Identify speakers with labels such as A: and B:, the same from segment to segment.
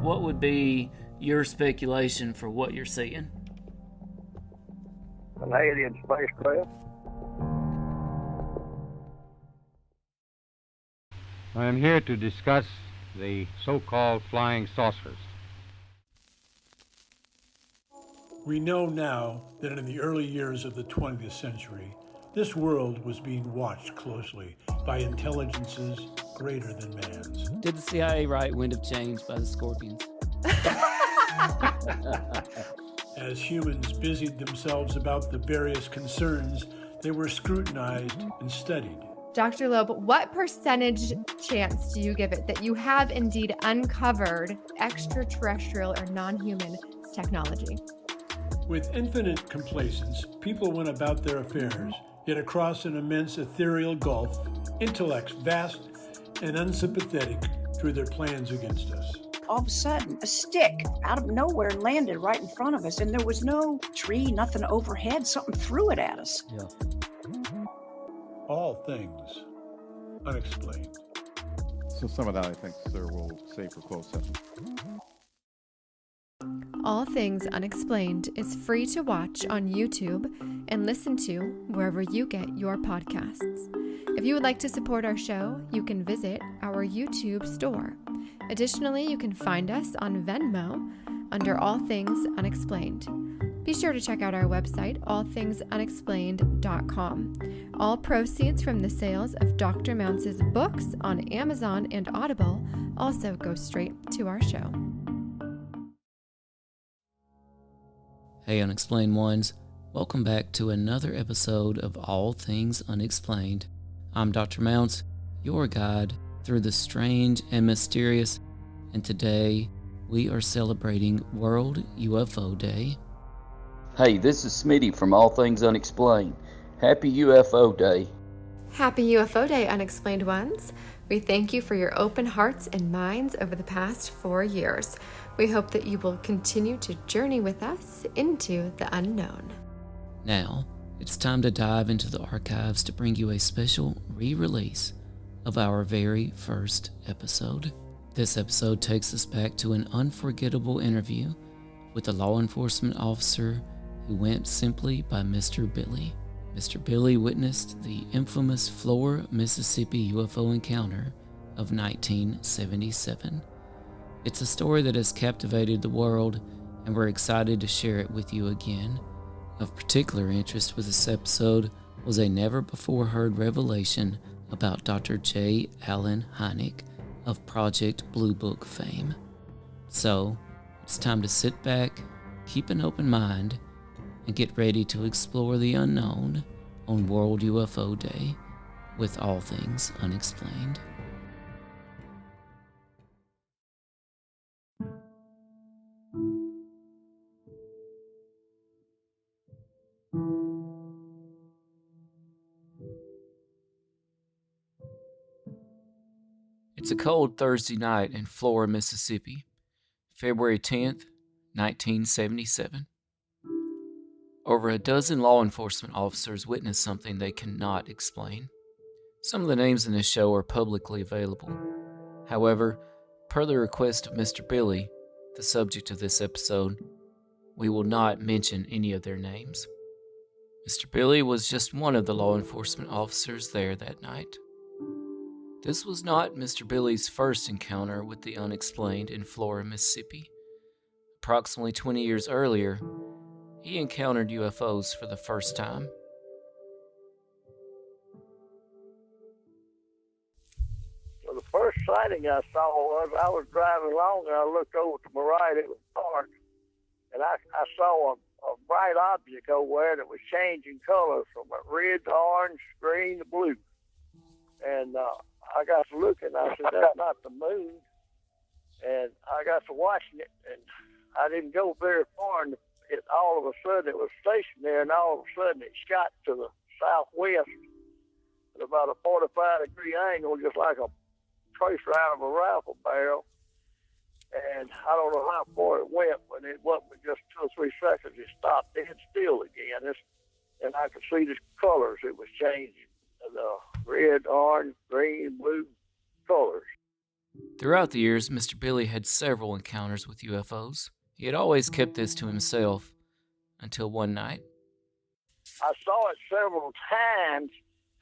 A: what would be your speculation for what you're seeing?
B: An alien spacecraft.
C: I am here to discuss the so-called flying saucers.
D: We know now that in the early years of the 20th century, this world was being watched closely by intelligences greater than man's.
A: Did the CIA write Wind of Change by the Scorpions?
D: As humans busied themselves about the various concerns, they were scrutinized and studied.
E: Dr. Loeb, what percentage chance do you give it that you have indeed uncovered extraterrestrial or non-human technology?
D: With infinite complacence, people went about their affairs, yet across an immense ethereal gulf, intellects vast and unsympathetic drew their plans against us.
F: All of a sudden, a stick out of nowhere landed right in front of us, and there was no tree, nothing overhead. Something threw it at us.
A: Yeah.
D: All things unexplained.
G: So some of that, I think, sir, we'll save for closed session.
E: All Things Unexplained is free to watch on YouTube and listen to wherever you get your podcasts. If you would like to support our show, you can visit our YouTube store. Additionally, you can find us on Venmo under All Things Unexplained. Be sure to check out our website, allthingsunexplained.com. All proceeds from the sales of Dr. Mounce's books on Amazon and Audible also go straight to our show.
A: Hey, Unexplained Ones. Welcome back to another episode of All Things Unexplained. I'm Dr. Mounce, your guide through the strange and mysterious, and today we are celebrating World UFO Day.
H: Hey, this is Smitty from All Things Unexplained. Happy UFO Day.
E: Happy UFO Day, Unexplained Ones. We thank you for your open hearts and minds over the past 4 years. We hope that you will continue to journey with us into the unknown.
A: Now, it's time to dive into the archives to bring you a special re-release of our very first episode. This episode takes us back to an unforgettable interview with a law enforcement officer who went simply by Mr. Billy. Mr. Billy witnessed the infamous Flora, Mississippi UFO encounter of 1977. It's a story that has captivated the world, and we're excited to share it with you again. Of particular interest with this episode was a never-before-heard revelation about Dr. J. Allen Hynek of Project Blue Book fame. So, it's time to sit back, keep an open mind, and get ready to explore the unknown on World UFO Day with All Things Unexplained. It's a cold Thursday night in Flora, Mississippi, February 10th, 1977. Over a dozen law enforcement officers witnessed something they cannot explain. Some of the names in this show are publicly available. However, per the request of Mr. Billy, the subject of this episode, we will not mention any of their names. Mr. Billy was just one of the law enforcement officers there that night. This was not Mr. Billy's first encounter with the unexplained in Flora, Mississippi. Approximately 20 years earlier, he encountered UFOs for the first time.
B: Well, the first sighting I saw was I was driving along and I looked over to my right, it was dark, and I saw a bright object over there that was changing colors from red to orange, green to blue. And I got to looking, I said, that's not the moon. And I got to watching it, and I didn't go very far, and all of a sudden it was stationed there, and all of a sudden it shot to the southwest at about a 45-degree angle, just like a tracer out of a rifle barrel. And I don't know how far it went, but it wasn't but just 2 or 3 seconds. It stopped dead still again, and I could see the colors it was changing. The red, orange, green, blue colors.
A: Throughout the years, Mr. Billy had several encounters with UFOs. He had always kept this to himself until one night.
B: I saw it several times.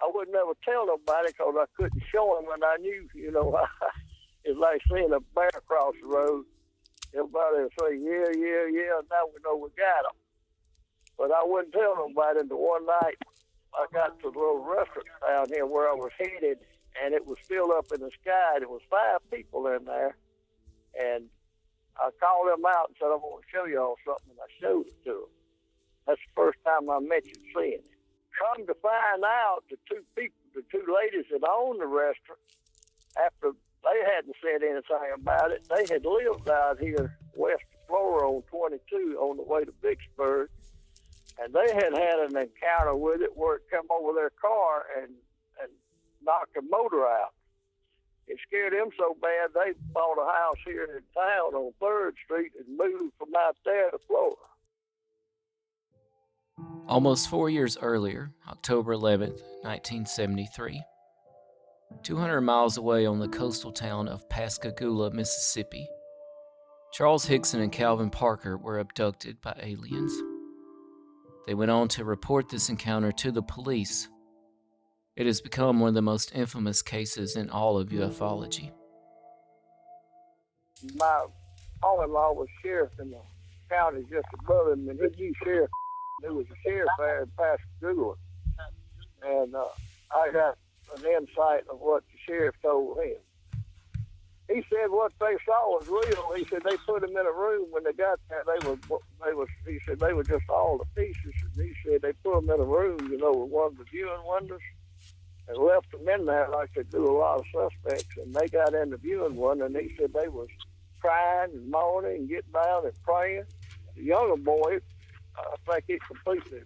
B: I would never tell nobody because I couldn't show them, and I knew, it's like seeing a bear across the road. Everybody would say, yeah, now we know we got them. But I wouldn't tell nobody until one night I got to the little restaurant down here where I was headed, and it was still up in the sky. There was 5 people in there, and I called them out and said, I'm going to show y'all something, and I showed it to them. That's the first time I mentioned seeing it. Come to find out, the 2 ladies that owned the restaurant, after they hadn't said anything about it, they had lived out here west of Flora on 22 on the way to Vicksburg, and they had an encounter with it where it come over their car and knocked the motor out. It scared them so bad they bought a house here in town on 3rd Street and moved from out there to Flora.
A: Almost 4 years earlier, October 11th, 1973, 200 miles away on the coastal town of Pascagoula, Mississippi, Charles Hickson and Calvin Parker were abducted by aliens. They went on to report this encounter to the police. It has become one of the most infamous cases in all of ufology.
B: My father-in-law was sheriff in the county just above him, and he knew sheriff. There was a sheriff there in Pascagoula, and I got an insight of what the sheriff told him. He said what they saw was real. He said they put him in a room when they got there. He said they were just all the pieces. And he said they put them in a room, with one of the viewing windows, and left them in there like they do a lot of suspects. And they got in the viewing one, and he said they was crying and moaning and getting down and praying. The younger boy, I think it completely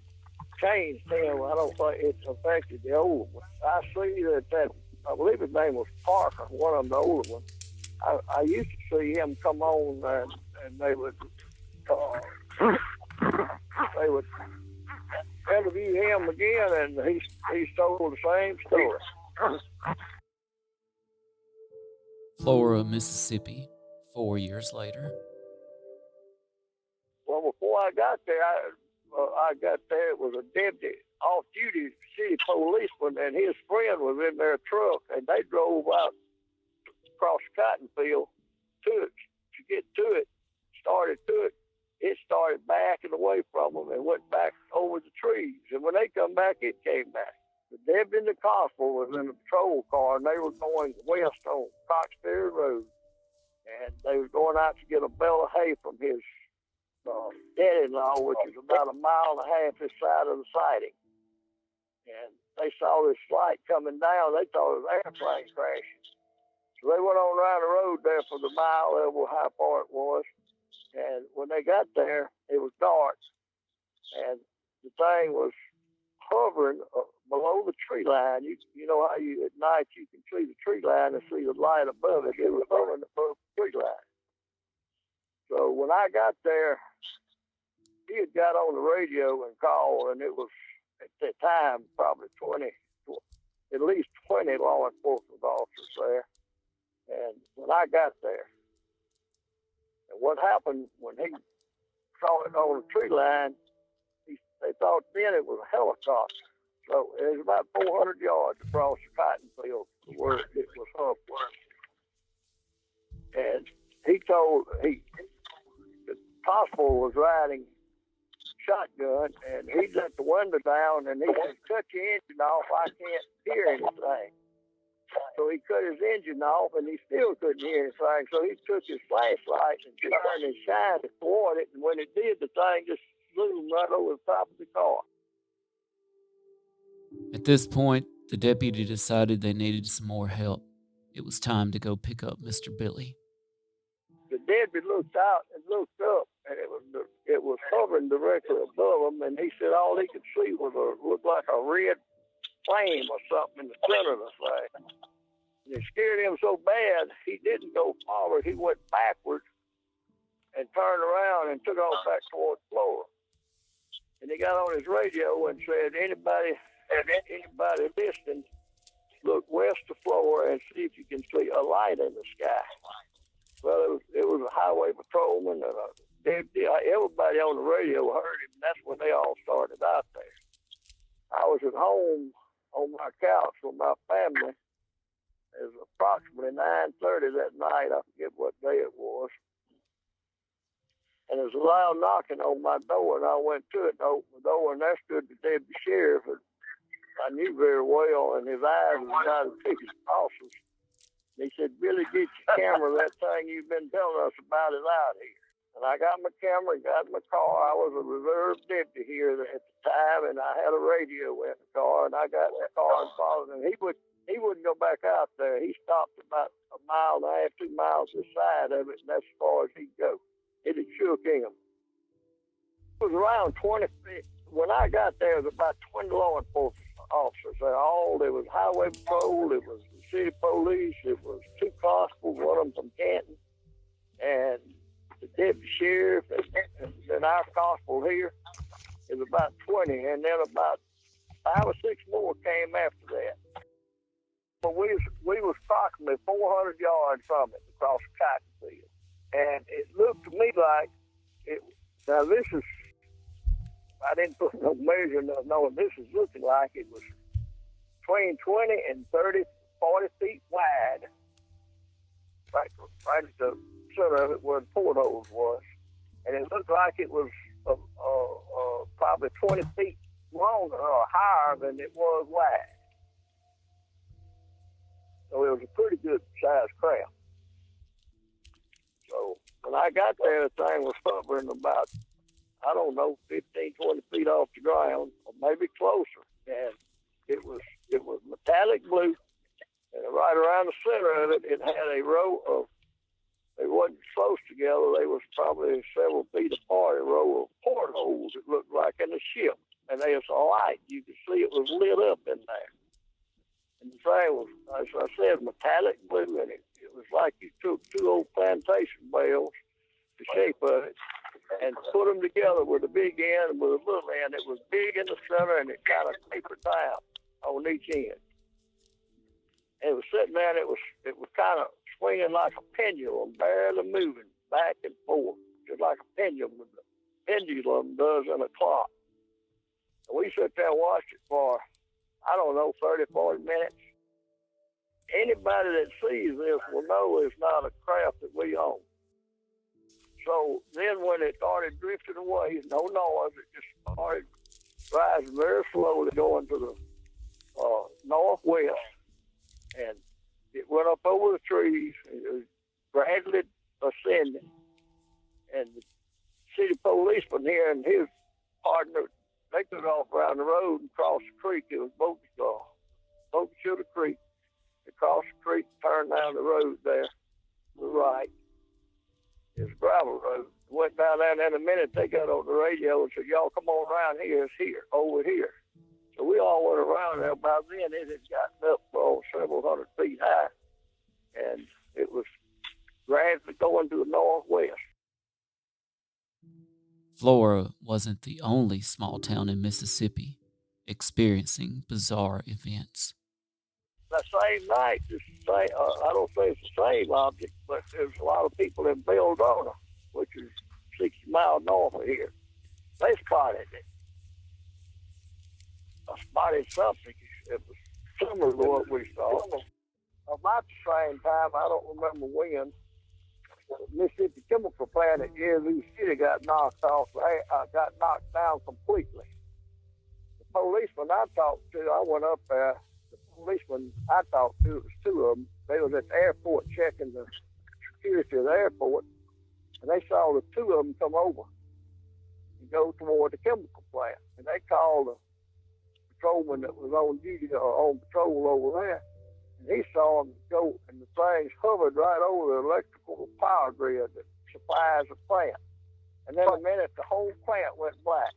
B: changed him. I don't think it affected the older one. I see that I believe his name was Parker, one of them, the older ones. I used to see him come on and they would interview him again, and he told the same story.
A: Flora, Mississippi, 4 years later.
B: Well, before I got there, it was a deputy, off-duty city policeman, and his friend was in their truck, and they drove out across the cotton field to get to it, it started backing away from them and went back over the trees. And when they come back, it came back. The deputy and the constable was in a patrol car, and they were going west on Coxberry Road, and they were going out to get a bale of hay from his dad-in-law, which is about 1.5 miles this side of the siding. And they saw this light coming down. They thought it was an airplane crashing. So they went on around the road there for the mile level, how far it was. And when they got there, it was dark. And the thing was hovering below the tree line. You know how at night you can see the tree line and see the light above it. It was hovering above the tree line. So when I got there, he had got on the radio and called, and it was, at that time, probably at least 20 law enforcement officers there. And when I got there, and what happened when he saw it on the tree line, they thought then it was a helicopter. So it was about 400 yards across the cotton field where it was hovering. And the constable was riding shotgun, and he let the window down, and he said, cut your engine off, I can't hear anything. So he cut his engine off, and he still couldn't hear anything. So he took his flashlight and turned and shined it toward it, and when it did, the thing just zoomed right over the top of the car.
A: At this point, the deputy decided they needed some more help. It was time to go pick up Mr. Billy.
B: The deputy looked out and looked up, and it was hovering directly above him, and he said all he could see looked like a red flame or something in the center of the thing. And it scared him so bad, he didn't go forward. He went backwards and turned around and took off back towards Flora. And he got on his radio and said, anybody listening, look west of Flora and see if you can see a light in the sky. Well, it was a highway patrolman and a deputy. Everybody on the radio heard him, and that's when they all started out there. I was at home on my couch with my family. It was approximately 9:30 that night. I forget what day it was. And there was a loud knocking on my door, and I went to it and opened the door, and there stood the deputy sheriff, and I knew very well, and his eyes was not as big as saucers. And he said, "Billy, get your camera. That thing you've been telling us about is out here." And I got my camera, got my car. I was a reserve deputy here at the time, and I had a radio in the car, and I got in the car and followed him. He wouldn't go back out there. He stopped about 1.5 miles, 2 miles this side of it, and that's as far as he'd go. It had shook him. It was around 20 feet. When I got there, it was about 20 law enforcement officers. There was highway patrol, it was the city police, it was 2 constables, one of them from Canton, and the deputy sheriff, and then our constable here. It was about 20, and then about 5 or 6 more came after that. But we was approximately 400 yards from it across the cotton field. And it looked to me like it. Now this is, I didn't put no measure, knowing this is looking like it was between 20 and 30, 40 feet wide. Right at the center of it where the portholes was. And it looked like it was probably 20 feet longer or higher than it was wide. So it was a pretty good sized craft. So when I got there, the thing was hovering about, 15, 20 feet off the ground, or maybe closer. And it was metallic blue, and right around the center of it, it had a row of, they wasn't close together, they was probably several feet apart, a row of portholes, it looked like, in the ship. And there was a light. You could see it was lit up in there. And the thing was, as I said, metallic blue, and it was like you took 2 old plantation bales, the shape of it, and put them together with a big end and with a little end. It was big in the center, and it kind of tapered down on each end. And it was sitting there, and it was kind of swinging like a pendulum, barely moving back and forth, just like a pendulum does in a clock. And we sat there and watched it for, 30, 40 minutes. Anybody that sees this will know it's not a craft that we own. So then when it started drifting away, no noise, it just started rising very slowly, going to the northwest. And it went up over the trees. It was gradually ascending. And the city policeman here and his partner, they took off around the road and crossed the creek. It was boats to the creek. They crossed the creek, turned down the road there to the right. It was a gravel road. Went down there, and in a minute they got on the radio and said, "Y'all come on around here. It's here, over here." So we all went around there. By then it had gotten up several hundred feet high, and it was gradually going to the northwest.
A: Flora wasn't the only small town in Mississippi experiencing bizarre events.
B: That same night, I don't say it's the same object, but there's a lot of people in Belladonna, which is 60 miles north of here. They spotted it. I spotted something. It was similar to what we saw. About the same time, I don't remember when, the Mississippi chemical plant at Yazoo City got knocked down completely. The policeman I talked to, I went up there. The policeman I talked to, it was 2 of them. They was at the airport checking the security of the airport, and they saw the 2 of them come over and go toward the chemical plant. And they called the patrolman that was on duty or on patrol over there, and he saw them go, and the things hovered right over the electrical power grid that supplies the plant. And then in a minute, the whole plant went black.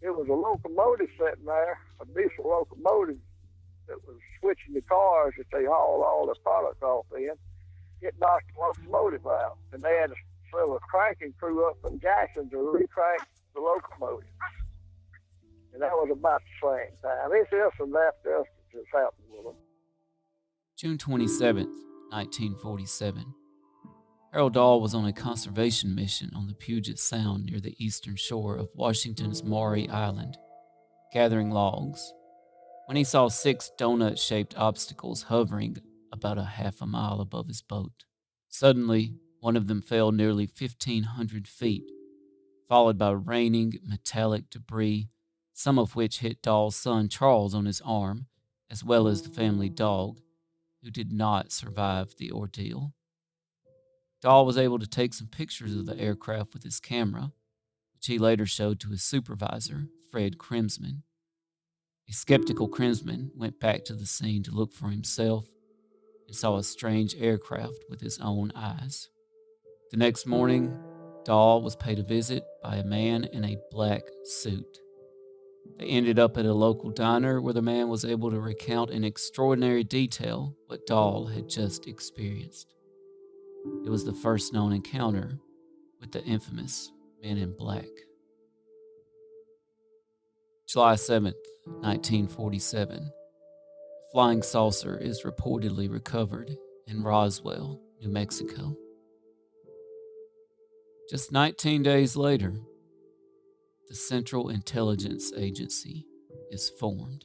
B: It was a locomotive sitting there, a diesel locomotive that was switching the cars that they hauled all their products off in. It knocked the locomotive out, and they had to send a cranking crew up from Jackson to re-crank the locomotive. And that was about the same time. It's this and that, this just happened with them.
A: June 27th, 1947. Harold Dahl was on a conservation mission on the Puget Sound near the eastern shore of Washington's Maury Island, gathering logs, when he saw 6 donut-shaped obstacles hovering about a half a mile above his boat. Suddenly, one of them fell nearly 1,500 feet, followed by raining metallic debris, some of which hit Dahl's son Charles on his arm, as well as the family dog, who did not survive the ordeal. Dahl was able to take some pictures of the aircraft with his camera, which he later showed to his supervisor, Fred Krimsman. A skeptical Krimsman went back to the scene to look for himself and saw a strange aircraft with his own eyes. The next morning, Dahl was paid a visit by a man in a black suit. They ended up at a local diner where the man was able to recount in extraordinary detail what Dahl had just experienced. It was the first known encounter with the infamous Men in Black. July 7th, 1947. A flying saucer is reportedly recovered in Roswell, New Mexico. Just 19 days later, the Central Intelligence Agency is formed.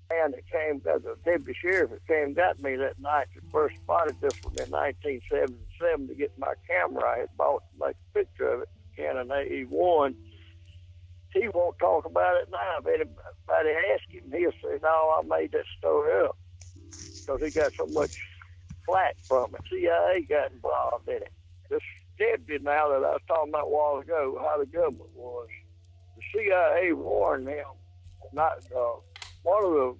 B: And it came, the deputy sheriff that came got me that night that first spotted this one in 1977 to get my camera. I had bought to make a picture of it, Canon AE1. He won't talk about it now. If anybody asks him, he'll say, no, I made that story up. Because he got so much flack from it. CIA got involved in it. This deputy now that I was talking about a while ago, how the government was, the CIA warned him, not one of the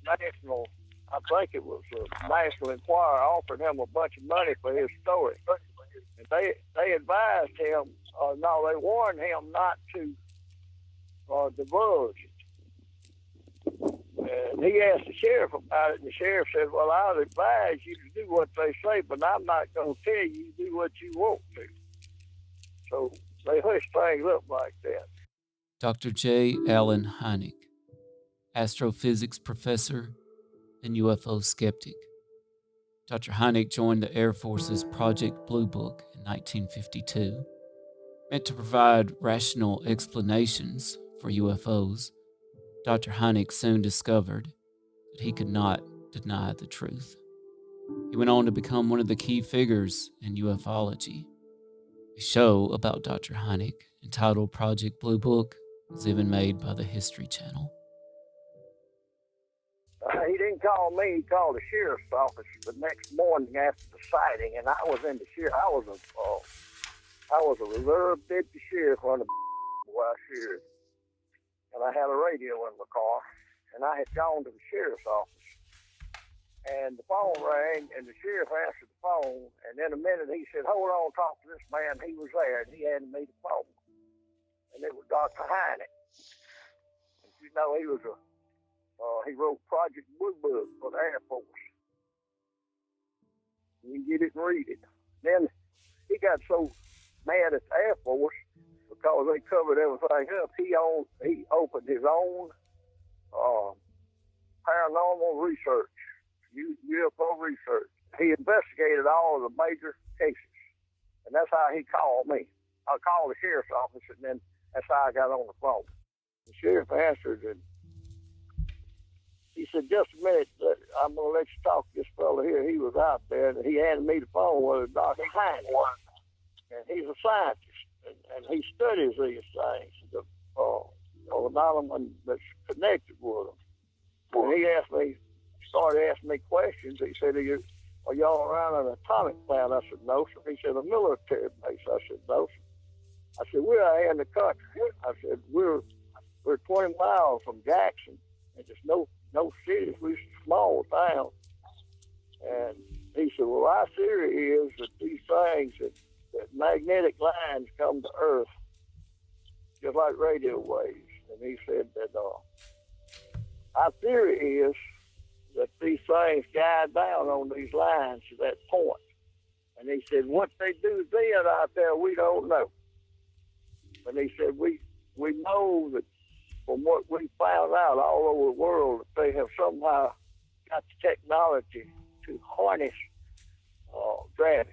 B: national, I think it was the National Enquirer, offered him a bunch of money for his story. And they advised him, they warned him not to divulge it. And he asked the sheriff about it, and the sheriff said, well, I would advise you to do what they say, but I'm not going to tell you to do what you want to. So they hushed things up like that.
A: Dr. J. Allen Hynek, astrophysics professor and UFO skeptic. Dr. Hynek joined the Air Force's Project Blue Book in 1952, meant to provide rational explanations for UFOs. Dr. Hynek soon discovered that he could not deny the truth. He went on to become one of the key figures in ufology. A show about Dr. Hynek, entitled Project Blue Book, was even made by the History Channel.
B: He didn't call me. He called the sheriff's office the next morning after the sighting, and I was in the sheriff. I was a reserve deputy sheriff on the sheriff, and I had a radio in my car, and I had gone to the sheriff's office, and the phone rang, and the sheriff answered the phone, and in a minute he said, "Hold on, talk to this man." He was there, and he handed me the phone, and it was Dr. Hynek. And you know, he was he wrote Project Blue Book for the Air Force. You can get it and read it. Then he got so mad at the Air Force because they covered everything up. He opened his own paranormal research, UFO research. He investigated all of the major cases, and that's how he called me. I called the sheriff's office, and then that's how I got on the phone. The sheriff answered, and he said, "Just a minute, I'm going to let you talk to this fellow here." He was out there, and he handed me the phone with Dr. Hynek. And he's a scientist, and he studies these things, the phenomenon that's connected with them. And he started asking me questions. He said, "Are y'all around an atomic plant?" I said, "No, sir." He said, "A military base?" I said, "No, sir." I said, "We're out here in the country." I said, we're 20 miles from Jackson, and there's no cities. We're a small town." And he said, "Well, our theory is that these things, that magnetic lines come to Earth just like radio waves." And he said that our theory is that these things guide down on these lines to that point. And he said, what they do then out there, we don't know. And he said, we know that from what we found out all over the world, that they have somehow got the technology to harness gravity.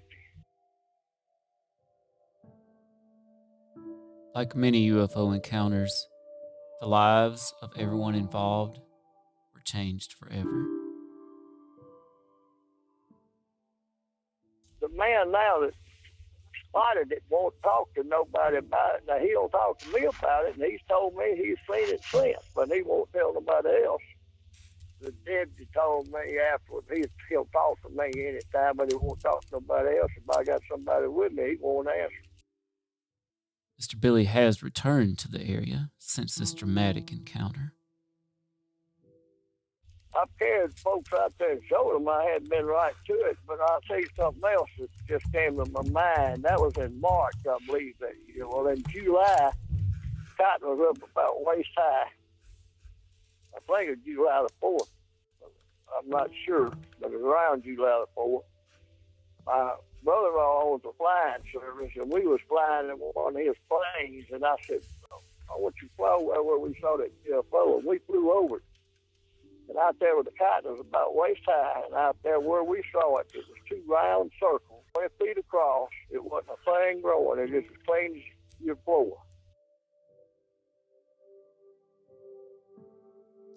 A: Like many UFO encounters, the lives of everyone involved were changed forever.
B: The man now that spotted it won't talk to nobody about it. Now, he'll talk to me about it, and he's told me he's seen it since, but he won't tell nobody else. The deputy told me afterwards he'll talk to me anytime, but he won't talk to nobody else. If I got somebody with me, he won't answer.
A: Mr. Billy has returned to the area since this dramatic encounter.
B: I've carried folks out there and showed them I hadn't been right to it, but I'll tell you something else that just came to my mind. That was in March, I believe, that year. Well, in July, cotton was up about waist high. I think it was July the 4th. I'm not sure, but it was around July the 4th. My brother-in-law owns a flying service, and we was flying in one of his planes, and I said, I want you to fly over where we saw that UFO, and we flew over it. And out there with the cotton was about waist high, and out there where we saw it, it was two round circles, 20 feet across. It wasn't a thing growing. It was just as clean as your floor.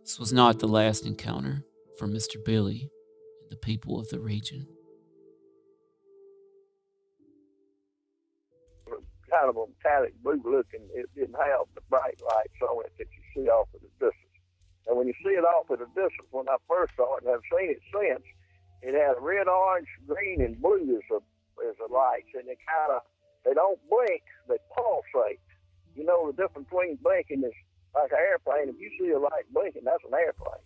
A: This was not the last encounter for Mr. Billy and the people of the region.
B: Kind of a metallic blue looking. It didn't have the bright lights on it that you see off at a distance. And when you see it off at a distance, when I first saw it, and I've seen it since, it had red, orange, green, and blue as the lights. And they don't blink, they pulsate. You know, the difference between blinking is like an airplane. If you see a light blinking, that's an airplane.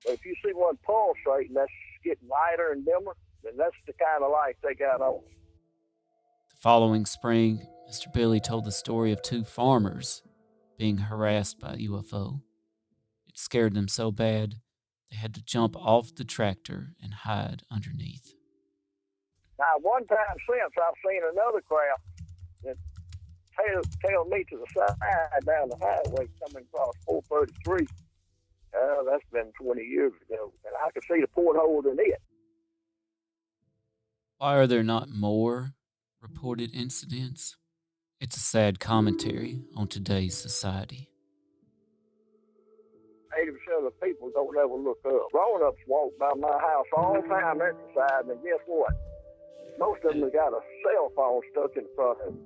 B: But if you see one pulsating, that's getting lighter and dimmer, then that's the kind of light they got on.
A: The following spring, Mr. Billy told the story of two farmers being harassed by a UFO. It scared them so bad, they had to jump off the tractor and hide underneath.
B: Now, one time since, I've seen another craft that tailed me to the side down the highway coming across 433. That's been 20 years ago, and I could see the porthole in it.
A: Why are there not more reported incidents? It's a sad commentary on today's society.
B: 80% of the people don't ever look up. Grown-ups walk by my house all the time inside, and guess what? Most of them have got a cell phone stuck in front of them.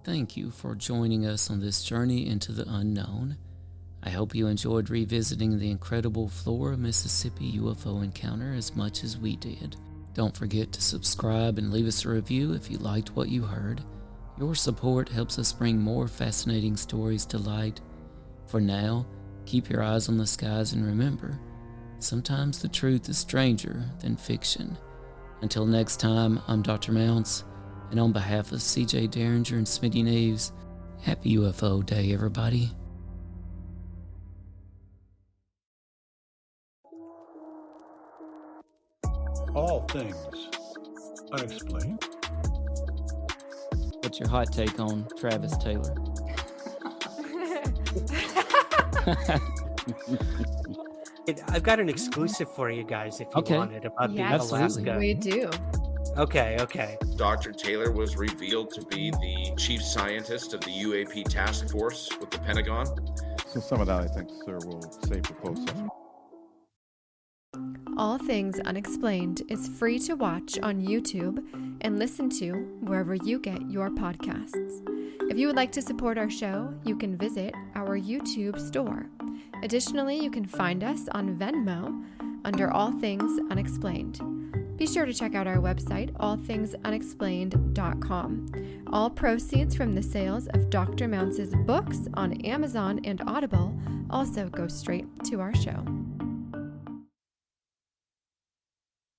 A: Thank you for joining us on this journey into the unknown. I hope you enjoyed revisiting the incredible Flora, Mississippi UFO encounter as much as we did. Don't forget to subscribe and leave us a review if you liked what you heard. Your support helps us bring more fascinating stories to light. For now, keep your eyes on the skies and remember, sometimes the truth is stranger than fiction. Until next time, I'm Dr. Mounts, and on behalf of CJ Derringer and Smitty Neves, happy UFO Day, everybody.
D: All things unexplained.
A: What's your hot take on Travis Taylor?
I: I've got an exclusive for you guys if you want it about the Alaska.
E: We do.
I: Okay.
J: Dr. Taylor was revealed to be the chief scientist of the UAP task force with the Pentagon.
G: So some of that, I think, sir, will save for closed session.
E: All Things Unexplained is free to watch on YouTube and listen to wherever you get your podcasts. If you would like to support our show, you can visit our YouTube store. Additionally, you can find us on Venmo under All Things Unexplained. Be sure to check out our website, allthingsunexplained.com. All proceeds from the sales of Dr. Mounts' books on Amazon and Audible also go straight to our show.